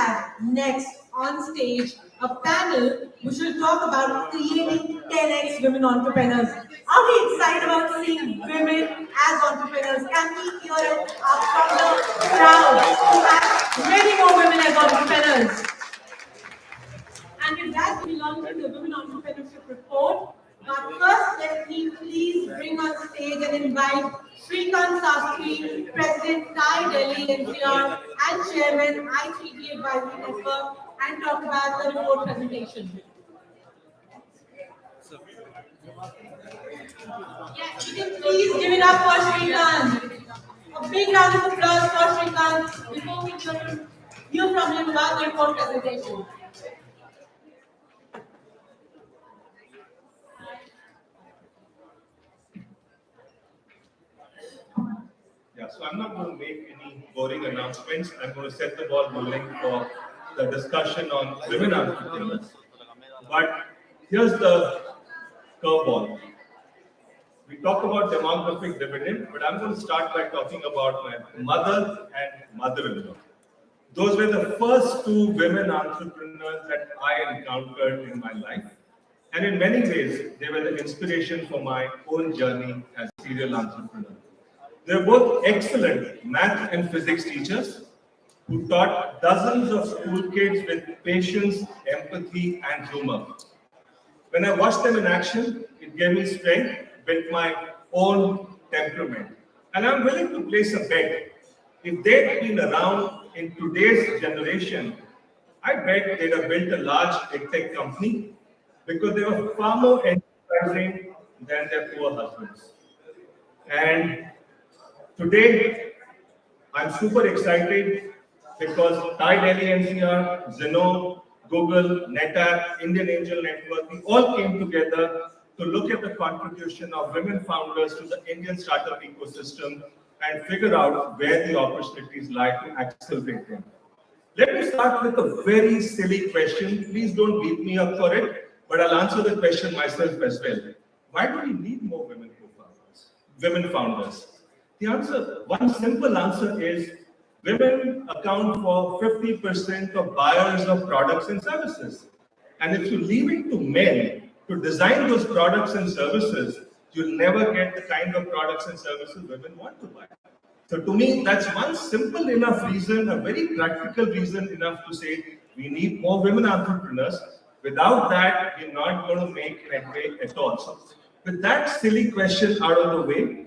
have next on stage a panel which will talk about creating 10x women entrepreneurs. Are we excited about seeing women as entrepreneurs? Can we hear it up from the crowd to have many more women as entrepreneurs? And with that, we launch the Women Entrepreneurship Report. But first, let me please bring on stage and invite Srikant Sastri, President TiECon Delhi-NCR and Chairman ICT Advisory Network, and talk about the report presentation. Yes, you can please give it up for Srikant. A big round of applause for Srikant before we hear from him about the report presentation. Yeah, so I'm not going to make any boring announcements. I'm going to set the ball rolling for the discussion on women entrepreneurs. But here's the curveball. We talk about demographic dividend, but I'm going to start by talking about my mother and mother-in-law. Those were the first two women entrepreneurs that I encountered in my life. And in many ways, they were the inspiration for my own journey as a serial entrepreneur. They were both excellent math and physics teachers who taught dozens of school kids with patience, empathy, and humor. When I watched them in action, it gave me strength, built my own temperament. And I'm willing to place a bet. If they'd been around in today's generation, I bet they'd have built a large tech company because they were far more enterprising than their poor husbands. And today, I'm super excited because TiECon Delhi-NCR, Zeno, Google, NetApp, Indian Angel Network, we all came together to look at the contribution of women founders to the Indian startup ecosystem and figure out where the opportunities lie to accelerate them. Let me start with a very silly question. Please don't beat me up for it, but I'll answer the question myself as well. Why do we need more women founders? The answer, one simple answer is women account for 50% of buyers of products and services. And if you leave it to men to design those products and services, you'll never get the kind of products and services women want to buy. So to me, that's one simple enough reason, a very practical reason enough to say we need more women entrepreneurs. Without that, we're not going to make headway at all. So with that silly question out of the way,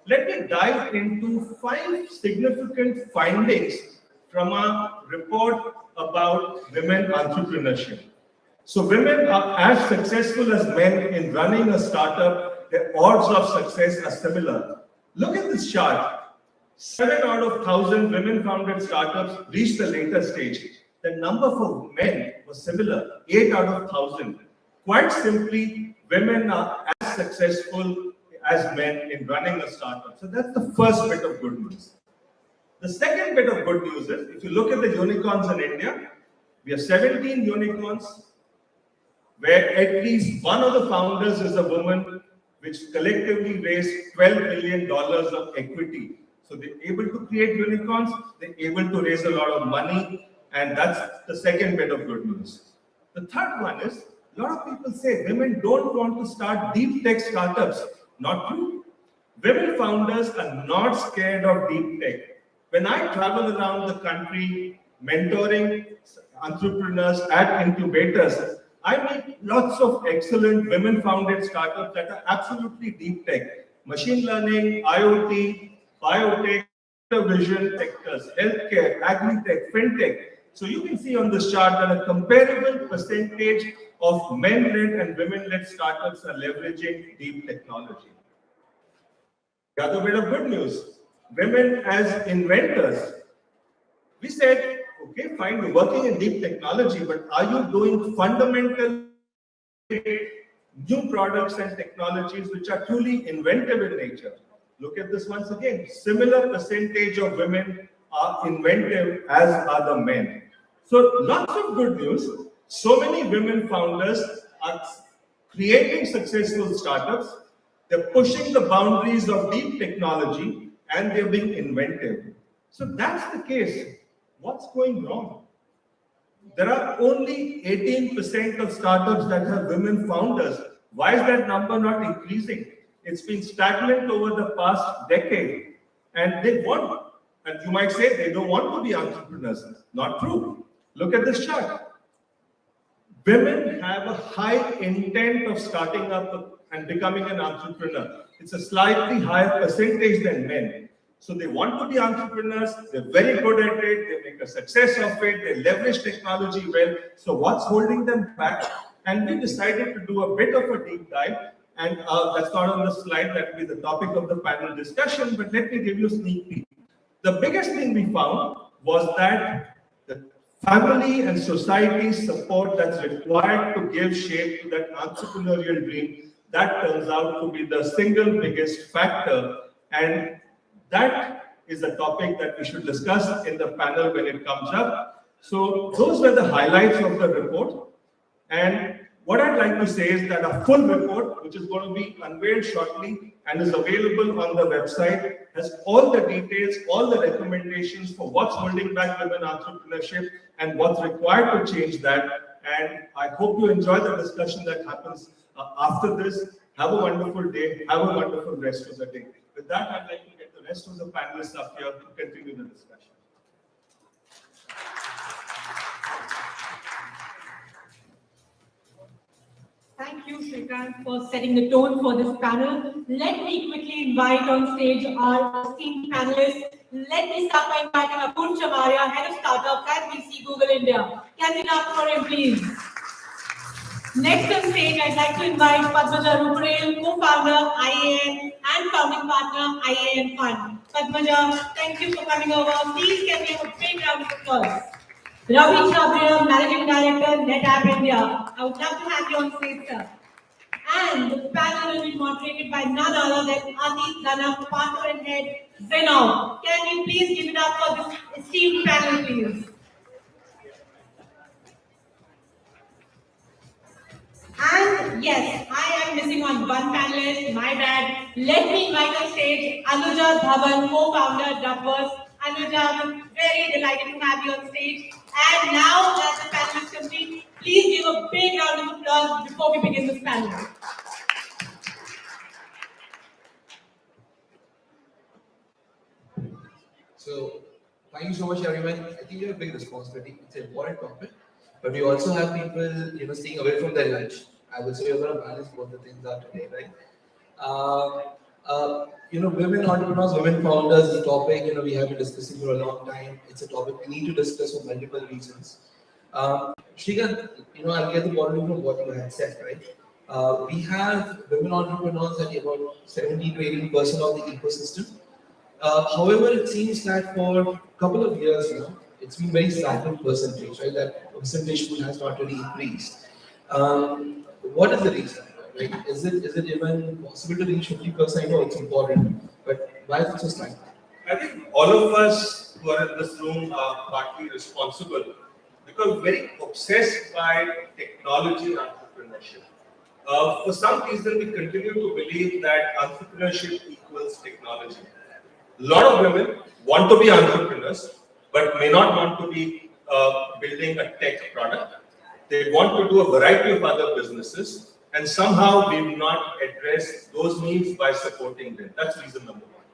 let me dive into 5 significant findings from a report about women entrepreneurship. So women are as successful as men in running a startup. Their odds of success are similar. Look at this chart. 7 out of 1,000 women-founded startups reached the later stage. The number for men was similar, 8 out of 1,000. Quite simply, women are as successful as men in running a startup. So that's the first bit of good news. The second bit of good news is, if you look at the unicorns in India, we have 17 unicorns, where at least one of the founders is a woman, which collectively raised $12 billion of equity. So they're able to create unicorns, they're able to raise a lot of money, and that's the second bit of good news. The third one is, a lot of people say women don't want to start deep tech startups. Not true. Women founders are not scared of deep tech. When I travel around the country mentoring entrepreneurs at incubators, I meet lots of excellent women-founded startups that are absolutely deep tech. Machine learning, IoT, biotech, vision sectors, healthcare, agri-tech, fintech. So you can see on this chart that a comparable percentage of men-led and women-led startups are leveraging deep technology. The other bit of good news, women as inventors. We said, okay, fine, you're working in deep technology, but are you doing fundamental new products and technologies which are truly inventive in nature? Look at this once again. Similar percentage of women are inventive as are the men. So lots of good news. So many women founders are creating successful startups. They're pushing the boundaries of deep technology and they're being inventive. So that's the case. What's going wrong? There are only 18% of startups that have women founders. Why is that number not increasing? It's been stagnant over the past decade, and they want, and you might say they don't want to be entrepreneurs. Not true. Look at this chart. Women have a high intent of starting up and becoming an entrepreneur. It's a slightly higher percentage than men. So they want to be entrepreneurs, they're very good at it, they make a success of it, they leverage technology well. So what's holding them back? And we decided to do a bit of a deep dive, and that's not on the slide, that will be the topic of the panel discussion, but let me give you a sneak peek. The biggest thing we found was that the family and society support that's required to give shape to that entrepreneurial dream, that turns out to be the single biggest factor, and that is a topic that we should discuss in the panel when it comes up. So those were the highlights of the report. And what I'd like to say is that a full report, which is going to be unveiled shortly and is available on the website, has all the details, all the recommendations for what's holding back women entrepreneurship and what's required to change that. And I hope you enjoy the discussion that happens after this. Have a wonderful day. Have a wonderful rest of the day. With that, I'd like to get the rest of the panelists up here to continue the discussion. Thank you, Srikant, for setting the tone for this panel. Let me quickly invite on stage our esteemed panelists. Let me start by inviting Apurva, Chamaria, Head of Startups at VC Google India. Can we clap for him, please? Next on stage, I'd like to invite Padmaja Ruparel, co-founder, IAN, and founding partner, IAN Fund. Padmaja, thank you for coming over. Please can we have a big round of applause. Ravi, Chhabria, Managing Director, NetApp India. I would love to have you on stage, sir. And the panel will be moderated by none other than Atit, Danak, partner and head, Zenov. Can you please give it up for this esteemed panel, please? And yes, I am missing on one panelist, my bad. Let me invite on stage Anuja Dhawan, co-founder, Metaverse. Anuja, I'm very delighted to have you on stage. And now that the panel is complete, please give a big round of applause before we begin this panel. So, thank you so much, everyone. I think you have a big responsibility. It's an important topic, but we also have people, staying away from their lunch. I would say we're going to balance both the things out today, right? Women entrepreneurs, women founders is a topic, we have been discussing for a long time. It's a topic we need to discuss for multiple reasons. Srikant, I'll get the bottom from what you had said, right? We have women entrepreneurs at about 70 to 80% of the ecosystem. However, it seems that for a couple of years now, it's been very stagnant percentage, right? That percentage pool has not really increased. What is the reason? Right? Is it even possible to reach 50%? I know it's important, but why is it so stagnant? I think all of us who are in this room are partly responsible because we're very obsessed by technology and entrepreneurship. For some reason, we continue to believe that entrepreneurship equals technology. A lot of women want to be entrepreneurs, but may not want to be building a tech product. They want to do a variety of other businesses, and somehow we've not addressed those needs by supporting them. That's reason number one.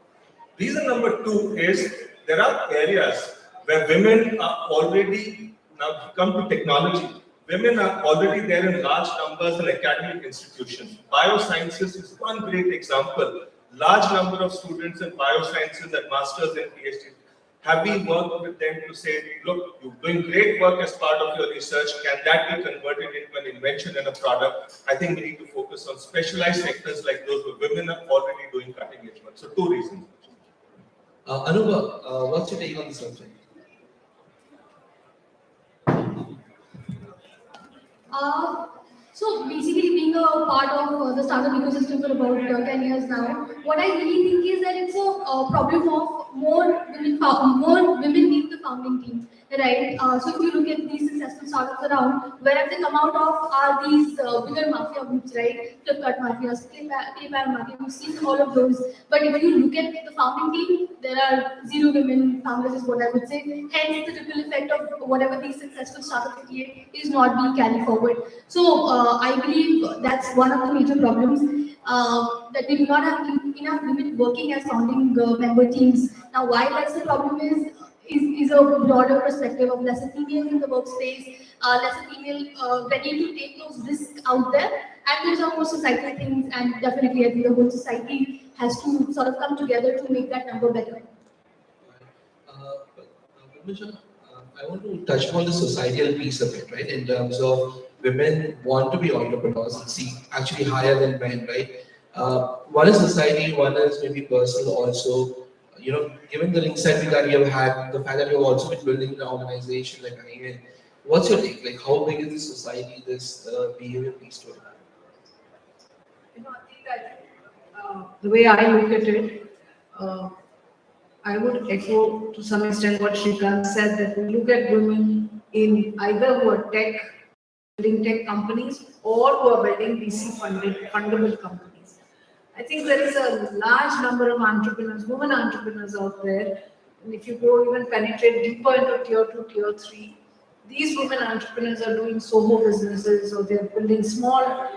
Reason number two is there are areas where women are already, now come to technology, women are already there in large numbers in academic institutions. Biosciences is one great example. Large number of students in biosciences at masters and PhDs. Have we worked with them to say, look, you're doing great work as part of your research. Can that be converted into an invention and a product? I think we need to focus on specialized sectors like those where women are already doing cutting edge work. So two reasons. Anuba, what's your take on the subject? So basically, being a part of the startup ecosystem for about 10 years now, what I really think is that it's a problem of more women need the founding team, right? So if you look at these successful startups around, where have they come out of are these bigger mafia groups, right? Flipkart mafias, PayPal mafia. We've seen all of those. But if you look at the founding team, there are zero women founders, is what I would say. Hence, the ripple effect of whatever these successful startups create is not being carried forward. So I believe that's one of the major problems. That we do not have enough women working as founding member teams. Now, why that's the problem is a broader perspective of lesser females in the workspace, lesser female ready to take those risks out there, and there's are more societal things, and definitely I think the whole society has to sort of come together to make that number better. Padmaja, I want to touch upon the societal piece of it, right? In terms of women want to be entrepreneurs and see actually higher than men, right? One is society, one is maybe personal also. Given the insight that we have had, the fact that you have also been building an organization like Ambience, what's your take? Like, how big is this society, this behavior piece to it? I think that the way I look at it, I would echo to some extent what Srikant said, that we look at women in either who are building tech companies or who are building VC fundable companies. I think there is a large number of entrepreneurs, women entrepreneurs out there. And if you go even penetrate deeper into tier 2, tier 3, these women entrepreneurs are doing Soho businesses or they're building small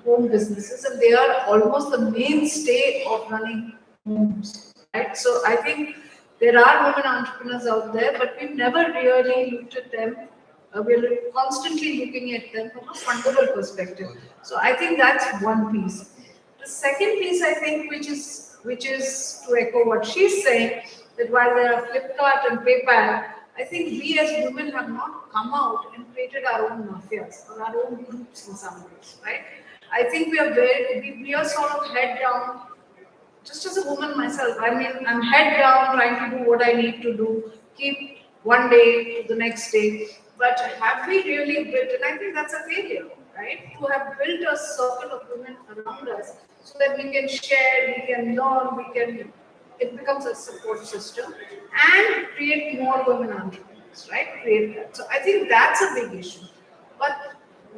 home businesses, and they are almost the mainstay of running homes. Right? So I think there are women entrepreneurs out there, but we've never really looked at them. We're constantly looking at them from a fundamental perspective. So I think that's one piece. The second piece, I think, which is to echo what she's saying, that while there are Flipkart and PayPal, I think we as women have not come out and created our own mafias or our own groups in some ways, right? I think we are sort of head down. Just as a woman myself, I mean, I'm head down trying to do what I need to do, keep one day to the next day. But have we really built, and I think that's a failure, right? To have built a circle of women around us so that we can share, we can learn, it becomes a support system and create more women entrepreneurs, right? Create that. So I think that's a big issue. But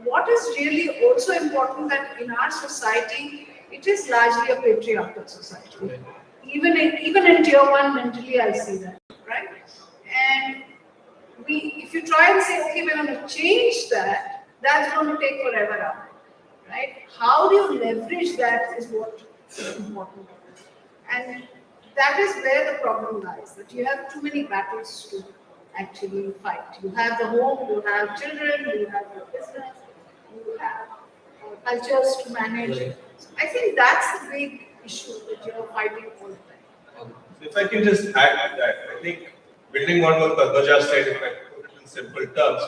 what is really also important that in our society, it is largely a patriarchal society. Even in tier 1 mentally, I see that, right? And if you try and say, okay, we're going to change that, that's going to take forever, right? How do you leverage that is what is important. And that is where the problem lies, that you have too many battles to actually fight. You have the home, you have children, you have your business, you have cultures to manage. So I think that's the big issue that you're fighting all the time. If I can just add to that, I think building on what Padmaja said, if I put it in simple terms,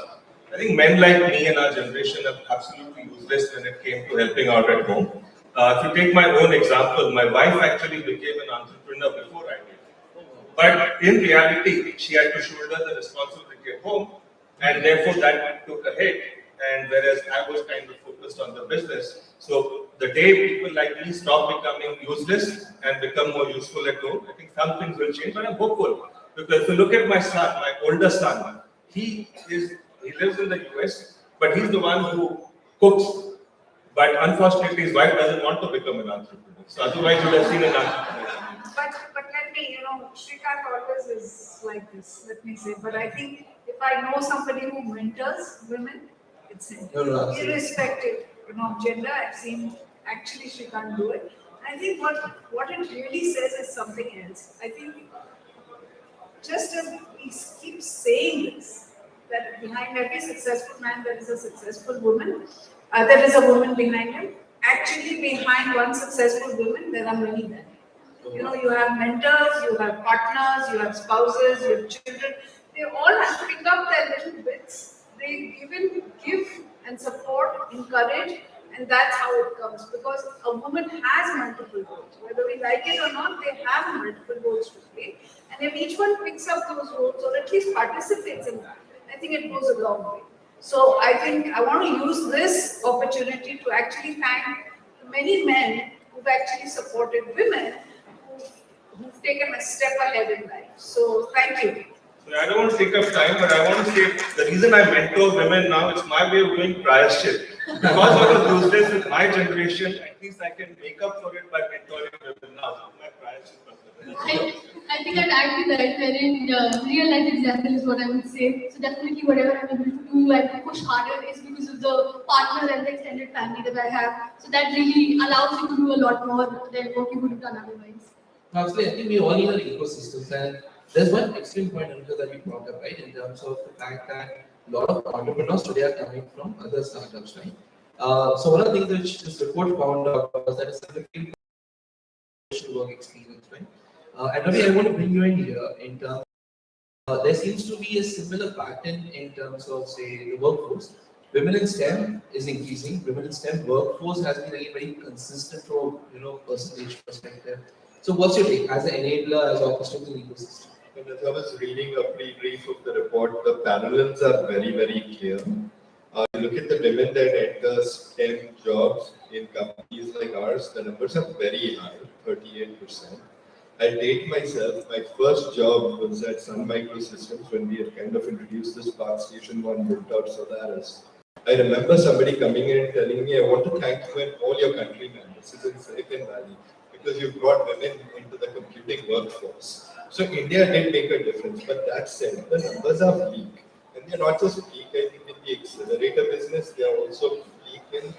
I think men like me and our generation are absolutely useless when it came to helping out at home. If you take my own example, my wife actually became an entrepreneur before I did. But in reality, she had to shoulder the responsibility at home, and therefore that took a hit. And whereas I was kind of focused on the business, so the day people like me stop becoming useless and become more useful at home, I think some things will change. But I'm hopeful, because if you look at my son, my older son, he lives in the US, but he's the one who cooks. But unfortunately, his wife doesn't want to become an entrepreneur. So otherwise, you would have seen an entrepreneur. But let me, Srikant always is like this, let me say. But I think if I know somebody who mentors women, it's him. Irrespective, gender, I've seen actually Srikant do it. I think what it really says is something else. I think just as we keep saying this, that behind every successful man there is a successful woman, there is a woman behind him. Actually, behind one successful woman, there are many men. You have mentors, you have partners, you have spouses, you have children. They all have to pick up their little bits. They give and support, encourage, and that's how it comes. Because a woman has multiple roles. Whether we like it or not, they have multiple roles to play. And if each one picks up those roles or at least participates in that, I think it goes a long way. So I think I want to use this opportunity to actually thank many men who've actually supported women who've taken a step ahead in life. So thank you. So I don't want to take up time, but I want to say the reason I mentor women now, it's my way of doing prayashchit. Because I was useless with my generation, at least I can make up for it by mentoring women now. My prayashchit. I think I'd add to that, wherein real life example is what I would say. So definitely whatever I'm able to do and to push harder is because of the partner and the extended family that I have. So that really allows you to do a lot more than what you would have done otherwise. Absolutely, I think we all need an ecosystem, and there's one extreme point Anuja, that you brought up, right, in terms of the fact that a lot of entrepreneurs today are coming from other startups, right? So one of the things which this report found out was that it's a work experience, right? And Ravi, I want to bring you in here in terms. There seems to be a similar pattern in terms of, say, the workforce. Women in STEM is increasing. Women in STEM workforce has been very, very consistent from percentage perspective. So, what's your take as an enabler, as orchestrating the ecosystem? And as I was reading a pre-brief of the report, the parallels are very, very clear. Look at the women that enter STEM jobs in companies like ours, the numbers are very high, 38%. I date myself, my first job was at Sun Microsystems when we had kind of introduced this Spark Station 1 built out Solaris. I remember somebody coming in and telling me, I want to thank you and all your countrymen. This is in Silicon Valley, because you brought women into the computing workforce. So India did make a difference, but that said, the numbers are bleak. And they're not just bleak, I think in the accelerator business, they are also bleak in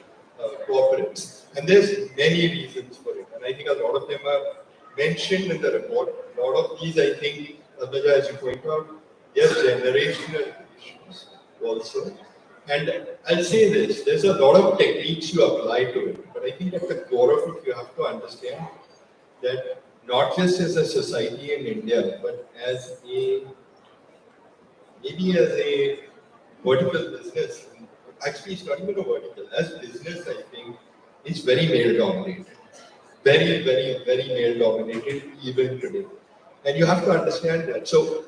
corporates. And there's many reasons for it. And I think a lot of them are mentioned in the report. A lot of these, I think, Padmaja, as you point out, they're generational issues also. And I'll say this, there's a lot of techniques you apply to it, but I think at the core of it, you have to understand that not just as a society in India, but as maybe as a vertical business, actually it's not even a vertical, as business, I think, is very male dominated. Very, very, very male dominated even today. And you have to understand that. So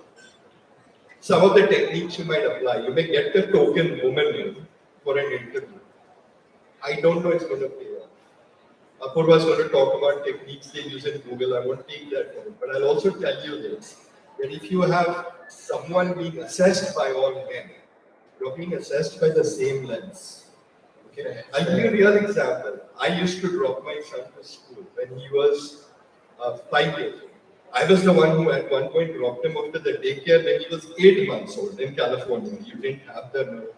some of the techniques you might apply, you may get the token woman in for an interview. I don't know it's going to pay off. Apurva is going to talk about techniques they use in Google. I won't take that time. But I'll also tell you this, that if you have someone being assessed by all men, you're being assessed by the same lens. Okay. I'll give you a real example. I used to drop my son to school when he was 5 years old. I was the one who at one point dropped him off to the daycare when he was 8 months old in California. You didn't have the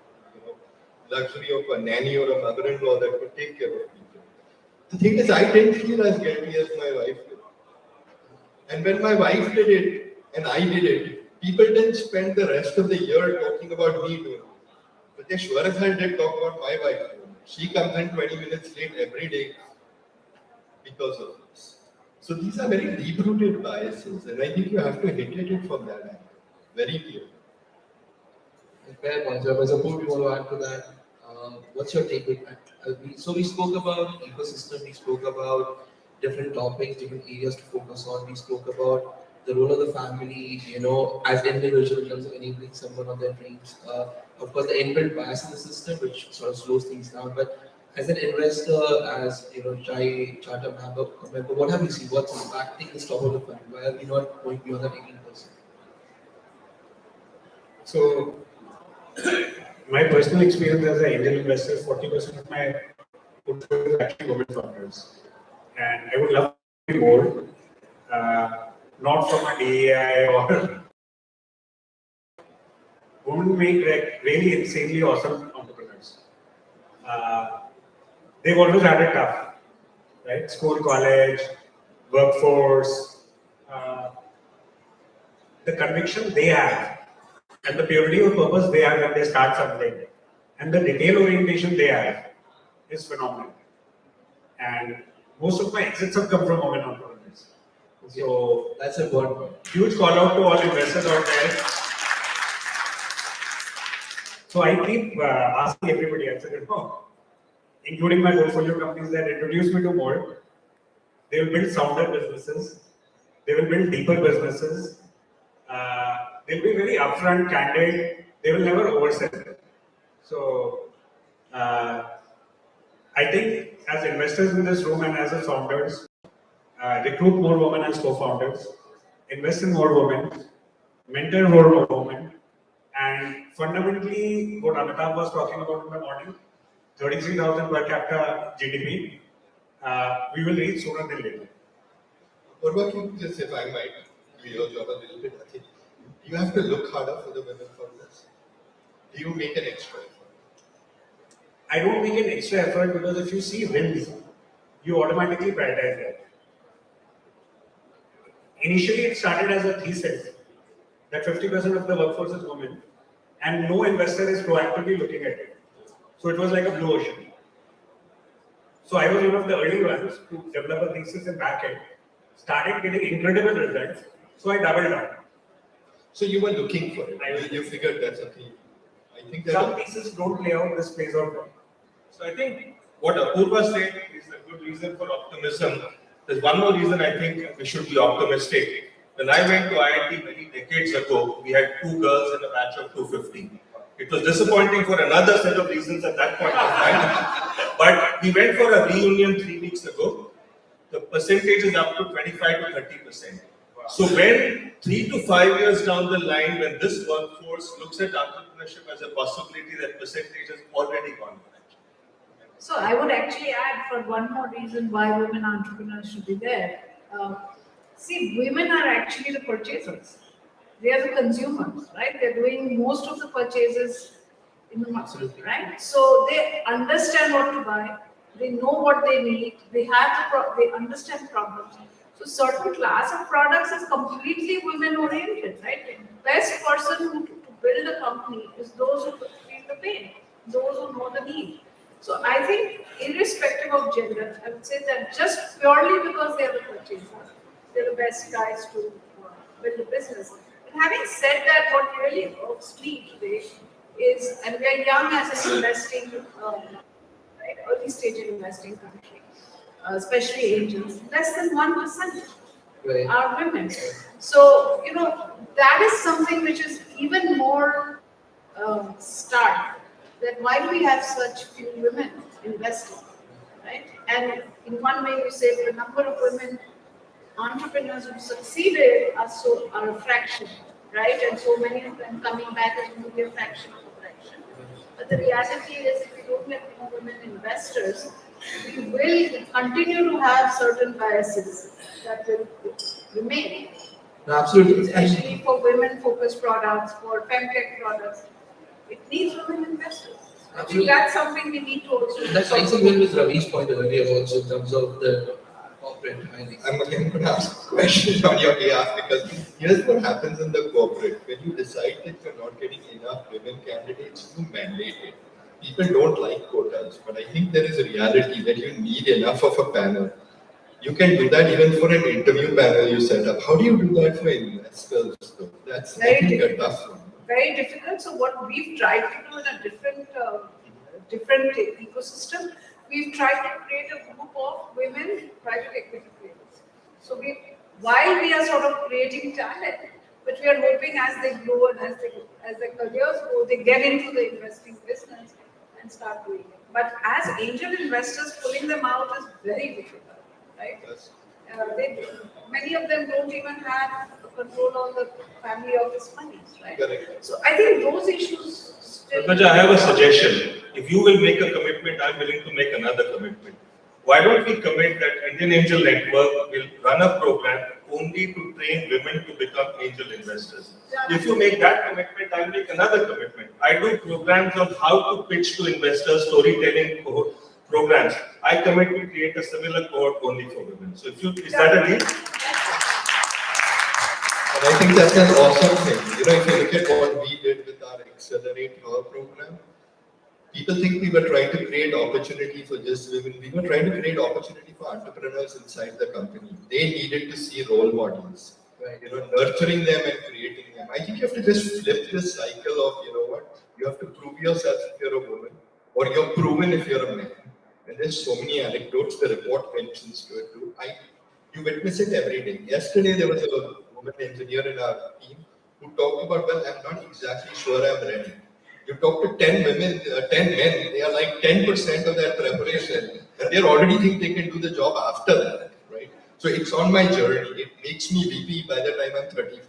luxury of a nanny or a mother-in-law that could take care of people. The thing is, I didn't feel as guilty as my wife did. And when my wife did it and I did it, people didn't spend the rest of the year talking about me doing it. But they sure as hell did talk about my wife. She comes in 20 minutes late every day because of this. So these are very deep-rooted biases, and I think you have to hit it from that angle. Very clear. Fair point, sir. As a point, you want to add to that? What's your take with that? So we spoke about ecosystem, we spoke about different topics, different areas to focus on. We spoke about the role of the family, as individual in terms of enabling someone on their dreams. Of course, the inbuilt bias in the system, which sort of slows things down. But as an investor, as charter member, what have you seen? What's impacting this top of the fund? Why are we not going beyond that 18%? So, my personal experience as an angel investor, 40% of my portfolio is actually women founders, and I would love to be more. Not from an AI or women make really insanely awesome entrepreneurs. They've always had it tough, right? School, college, workforce, the conviction they have and the purity of purpose they have when they start something and the detail orientation they have is phenomenal. And most of my exits have come from women entrepreneurs. So that's important. Huge call out to all investors out there. So I keep asking everybody, I said, including my portfolio companies that introduce me to more, they will build sounder businesses, they will build deeper businesses, they'll be very upfront, candid, they will never oversell. So I think as investors in this room and as a founders, recruit more women as co-founders, invest in more women, mentor more women, and fundamentally what Amitabh was talking about in the morning, 33,000 per capita GDP, we will reach sooner than later. Apurva, just if I might do your job a little bit, I think you have to look harder for the women founders. Do you make an extra effort? I don't make an extra effort because if you see wins, you automatically prioritize that. Initially, it started as a thesis that 50% of the workforce is women, and no investor is proactively looking at it. So it was like a blue ocean. So I was one of the early ones to develop a thesis in backend, started getting incredible results, so I doubled down. So you were looking for it. You figured that's a thing. I think that Some theses don't play out this phase of time. So I think what Apurva said is a good reason for optimism. There's one more reason I think we should be optimistic. When I went to IIT many decades ago, we had 2 girls in a batch of 250. It was disappointing for another set of reasons at that point of time. But we went for a reunion 3 weeks ago. The percentage is up to 25 to 30%. So when 3 to 5 years down the line, when this workforce looks at entrepreneurship as a possibility, that percentage has already gone. So I would actually add for one more reason why women entrepreneurs should be there. See, women are actually the purchasers. They are the consumers, right? They're doing most of the purchases in the market, right? So they understand what to buy. They know what they need. They understand problems. So certain class of products is completely women oriented, right? The best person to build a company is those who feel the pain, those who know the need. So I think irrespective of gender, I would say that just purely because they are the purchasers, they're the best guys to build a business. And having said that, what really irks me today is, and we are young as an investing, right, early stage investing country, especially angels, less than 1% are women. So, that is something which is even more stark. That why do we have such few women investing, right? And in one way, you say the number of women entrepreneurs who succeeded are a fraction, right? And so many of them coming back as only a fraction of a fraction. But the reality is, if we don't have more women investors, we will continue to have certain biases that will remain. Absolutely. Especially for women-focused products, for femtech products. It needs women investors. I think that's something we need to also. That ties in well with Ravi's point earlier also in terms of the corporate hiring. I'm again going to ask a question on your behalf because here's what happens in the corporate. When you decide that you're not getting enough women candidates, you mandate it. People don't like quotas, but I think there is a reality that you need enough of a panel. You can do that even for an interview panel you set up. How do you do that for investors though? That's Very I think a difficult. tough one. Very difficult. So what we've tried to do in a different ecosystem, we've tried to create a group of women private equity players. So while we are sort of creating talent, but we are hoping as they grow and as their careers grow, they get into the investing business and start doing it. But as angel investors, pulling them out is very difficult, right? Yes. Many of them don't even have control on the family office monies, right? Correct. So I think those issues still. Padmaja, I have a suggestion. If you will make a commitment, I'm willing to make another commitment. Why don't we commit that Indian Angel Network will run a program only to train women to become angel investors? If you make that commitment, I'll make another commitment. I do programs on how to pitch to investors, storytelling programs. I commit to create a similar cohort only for women. So is that a deal? And I think that's an awesome thing. If you look at what we did with our Accelerate Her program, people think we were trying to create opportunity for just women. We were trying to create opportunity for entrepreneurs inside the company. They needed to see role models. Right. Nurturing them and creating them. I think you have to just flip this cycle of, you have to prove yourself if you're a woman, or you're proven if you're a man. And there's so many anecdotes, the report mentions to it too. You witness it every day. Yesterday there was a woman engineer in our team who talked about, well, I'm not exactly sure I'm ready. You talk to 10 women, 10 men, they are like 10% of that preparation, and they already think they can do the job after that, right? So it's on my journey. It makes me VP by the time I'm 35.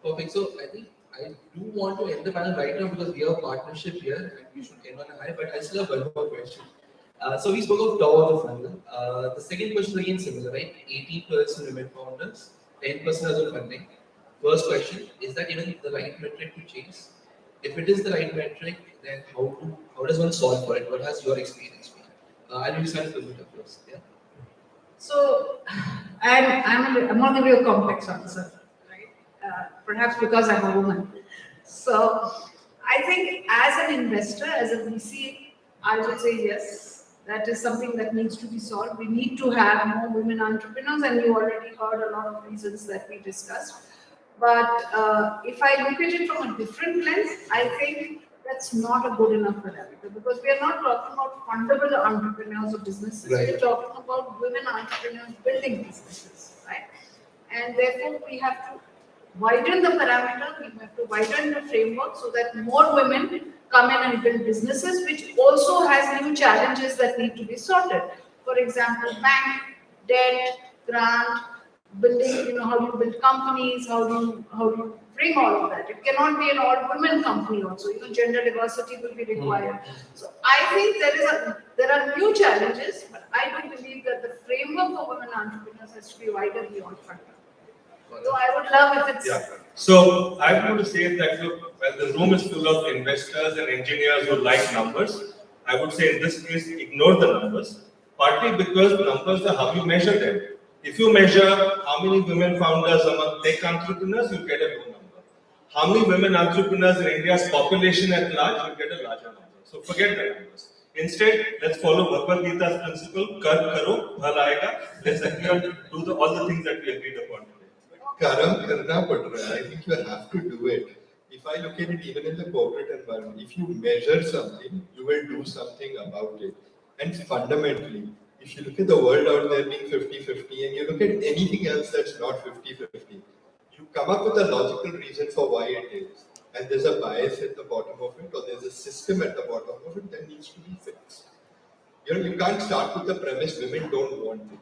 Perfect. So I think I do want to end the panel right now because we have a partnership here and we should end on a high, but I still have one more question. So we spoke of top of the funnel. The second question is again similar, right? 80% women founders, 10% as a funding. First question, is that even the right metric to chase? If it is the right metric, then how does one solve for it? What has your experience been? I'll use that first. Yeah. So I'm going to give you a complex answer, right? Perhaps because I'm a woman. So I think as an investor, as a VC, I would say yes. That is something that needs to be solved. We need to have more women entrepreneurs, and you already heard a lot of reasons that we discussed. But if I look at it from a different lens, I think that's not a good enough parameter because we are not talking about fundable entrepreneurs or businesses. Right. We're talking about women entrepreneurs building businesses, right? And therefore, we have to widen the parameter, we have to widen the framework so that more women come in and build businesses, which also has new challenges that need to be sorted. For example, bank, debt, grant, building, how do you build companies, how do you bring all of that. It cannot be an all-women company also, gender diversity will be required. So I think there are new challenges, but I do believe that the framework for women entrepreneurs has to be wider beyond funding. So I would love if it's... Yeah. So I'm going to say that look, well, the room is full of investors and engineers who like numbers. I would say in this case, ignore the numbers. Partly because numbers are how you measure them. If you measure how many women founders among tech entrepreneurs, you get a low number. How many women entrepreneurs in India's population at large, you get a larger number. So forget the numbers. Instead, let's follow Bhagavad Gita's principle, kar karo, bhal aayega. Let's do all the things that we agreed upon today. Karam karna pad raha hai. I think you have to do it. If I look at it even in the corporate environment, if you measure something, you will do something about it. And fundamentally, if you look at the world out there being 50-50 and you look at anything else that's not 50-50, you come up with a logical reason for why it is. And there's a bias at the bottom of it, or there's a system at the bottom of it that needs to be fixed. You can't start with the premise women don't want it.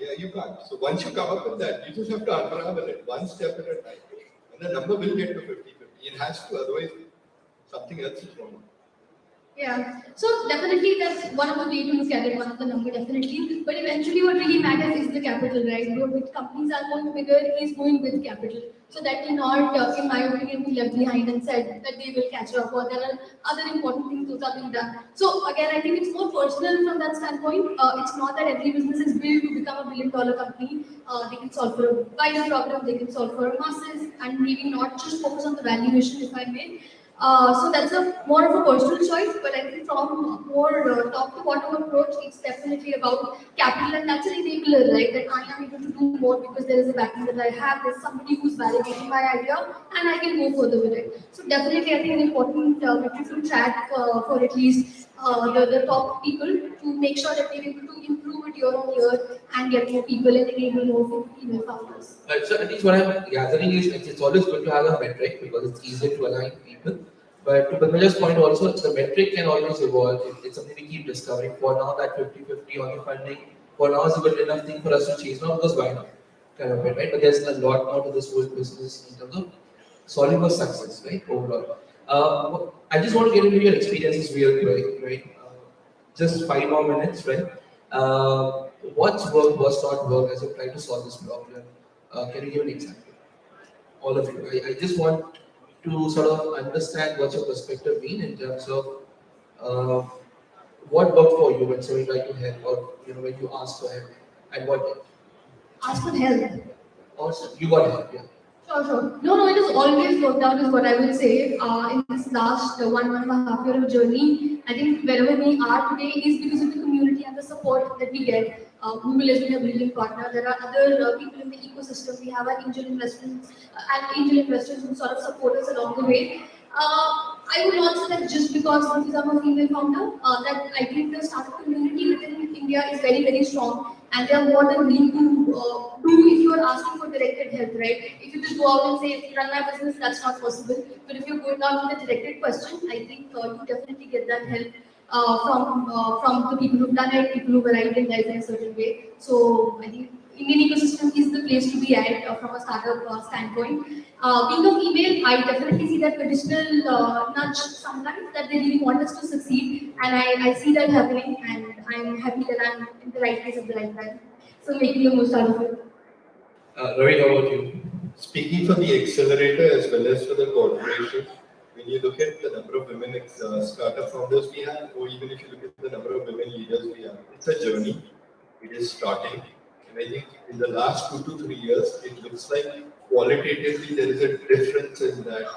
Yeah, you can't. So once you come up with that, you just have to unravel it one step at a time. And the number will get to 50-50. It has to, otherwise something else is wrong. Yeah, so definitely that's one of the way to look at it, one of the number definitely. But eventually what really matters is the capital, right? With companies are going bigger, is going with capital. So that will not, in my opinion, be left behind and said that they will catch up or there are other important things that are being done. So again, I think it's more personal from that standpoint. It's not that every business is built to become a billion-dollar company. They can solve for a wider problem, they can solve for masses, and maybe not just focus on the valuation, if I may. So that's more of a personal choice, but I think from more top to bottom approach, it's definitely about capital, and that's an enabler, right? That I am able to do more because there is a backing that I have, there's somebody who's validating my idea, and I can go further with it. So definitely, I think an important metric to track for at least the top people to make sure that they're able to improve it year on year and get more people and enable more female founders. So at least what I'm gathering is it's always good to have a metric because it's easier to align people. But to Padmaja's point also, the metric can always evolve. It's something we keep discovering. For now, that 50-50 on the funding, for now is a good enough thing for us to chase now because why not? Kind of it, right? But there's a lot more to this whole business in terms of solving for success, right? Overall. I just want to get into your experiences real quick, right? Just 5 more minutes, right? What's worked, what's not worked as you try to solve this problem? Can you give an example? All of you. I just want to sort of understand what's your perspective been in terms of what worked for you when someone tried to help or when you asked for help and what did? Ask for help. Also, you got help, yeah. Sure. No, it has always worked out is what I will say. In this last 1.5 year of journey, I think wherever we are today is because of the community and the support that we get. Google has been a brilliant partner. There are other people in the ecosystem. We have our angel investors who sort of support us along the way. I would not say that just because I'm a female founder, that I think the startup community within India is very, very strong, and they are more than willing to do if you are asking for directed help, right? If you just go out and say, run my business, that's not possible. But if you're going out with a directed question, I think you definitely get that help. from the people who've done it, people who arrived in life in a certain way. So I think Indian ecosystem is the place to be at from a startup standpoint. Being a female, I definitely see that additional nudge sometimes that they really want us to succeed, and I see that happening, and I'm happy that I'm in the right place at the right time. So making the most out of it. Ravi, how about you? Speaking for the accelerator as well as for the corporation, when you look at the number of women startup founders we have, or even if you look at the number of women leaders we have, it's a journey. It is starting. And I think in the last 2 to 3 years, it looks like qualitatively there is a difference in that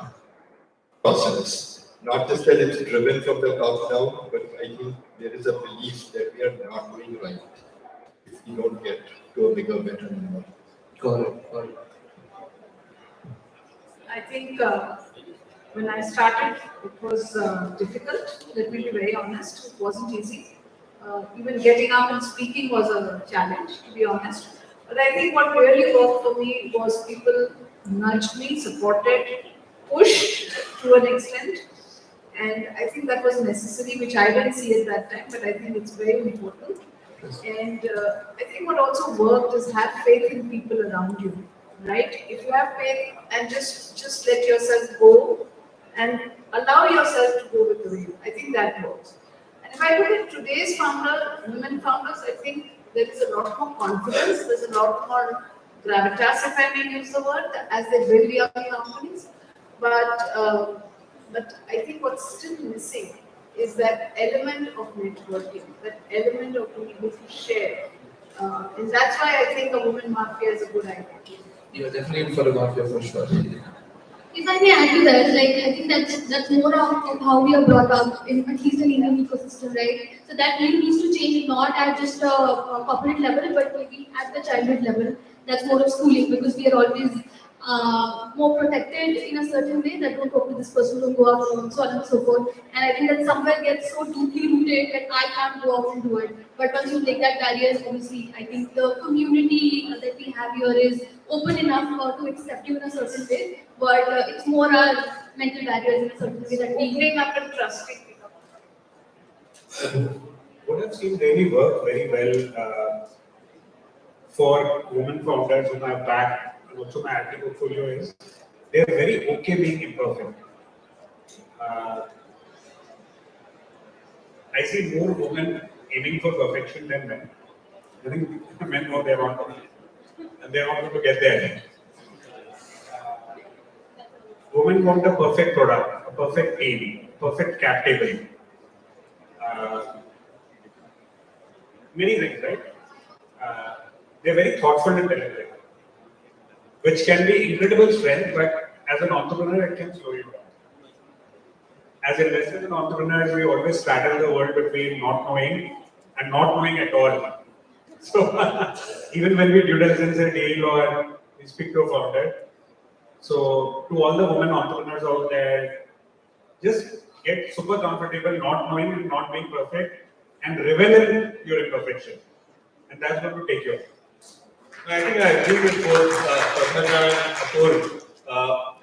process. Not just that it's driven from the top down, but I think there is a belief that we are not doing right if we don't get to a bigger, better number. Got it. Got it. I think when I started, it was difficult. Let me be very honest. It wasn't easy. Even getting up and speaking was a challenge, to be honest. But I think what really worked for me was people nudged me, supported, pushed to an extent. And I think that was necessary, which I didn't see at that time, but I think it's very important. And I think what also worked is have faith in people around you, right? If you have faith and just let yourself go and allow yourself to go with the wave, I think that works. And if I look at today's women founders, I think there is a lot more confidence, there's a lot more gravitas, if I may use the word, as they build young companies. But I think what's still missing is that element of networking, that element of being able to share. And that's why I think a woman mafia is a good idea. You're definitely in for a mafia for sure. If I may add to that, like I think that's more of how we are brought up in at least in Indian ecosystem, right? So that really needs to change, not at just a corporate level, but maybe at the childhood level. That's more of schooling, because we are always more protected in a certain way, that don't talk to this person, don't go out, so on and so forth. And I think that somewhere gets so deeply rooted that I can't go out and do it. But once you break that barrier, obviously, I think the community that we have here is open enough to accept you in a certain way. But it's more our mental barriers in a certain way that we Opening up and trusting. What I've seen really work very well for women founders whom I've backed, and also my active portfolio, is they're very okay being imperfect. I see more women aiming for perfection than men. I think men know they want to, and they want to get there. Women want a perfect product, a perfect team, perfect cap table. Many things, right? They're very thoughtful and deliberate, which can be incredible strength, but as an entrepreneur, it can slow you down. As investors and entrepreneurs, we always straddle the world between not knowing and not knowing at all. So even when we due diligence a deal or we speak to a founder, so to all the women entrepreneurs out there, just get super comfortable not knowing and not being perfect, and revel in your imperfection. And that's going to take you. I think I agree with both Padmaja and Apurva.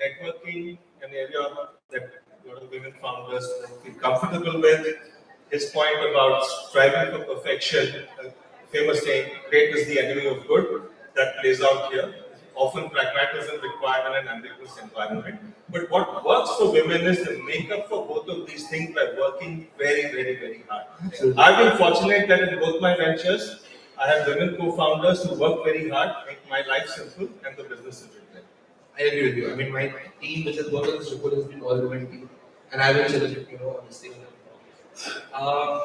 Networking, an area that a lot of women founders feel comfortable with. His point about striving for perfection, famous saying, great is the enemy of good, that plays out here. Often pragmatism required in an ambiguous environment. But what works for women is the makeup for both of these things by working very, very, very hard. I've been fortunate that in both my ventures, I have women co-founders who work very hard, make my life simple, and the business is good. I agree with you. I mean, my team, which has worked on this report, has been all women team, and I will celebrate, on the same.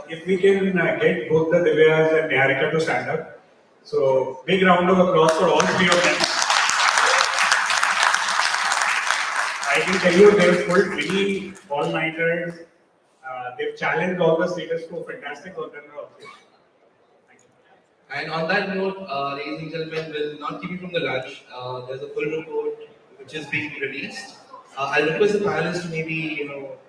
If we can get both the Divyas and Niharika to stand up. So, big round of applause for all three of them. I can tell you they've pulled many all-nighters. They've challenged all the status quo. Fantastic work done by all three. Thank you. And on that note, ladies and gentlemen, we'll not keep you from the lunch. There's a full report which is being released. I'll request the panelists to maybe, help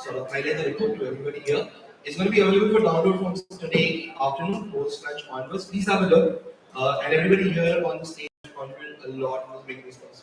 sort of highlight the report to everybody here. It's going to be available for download from today afternoon, post-lunch onwards. Please have a look. And everybody here on the stage contributed a lot to making this possible.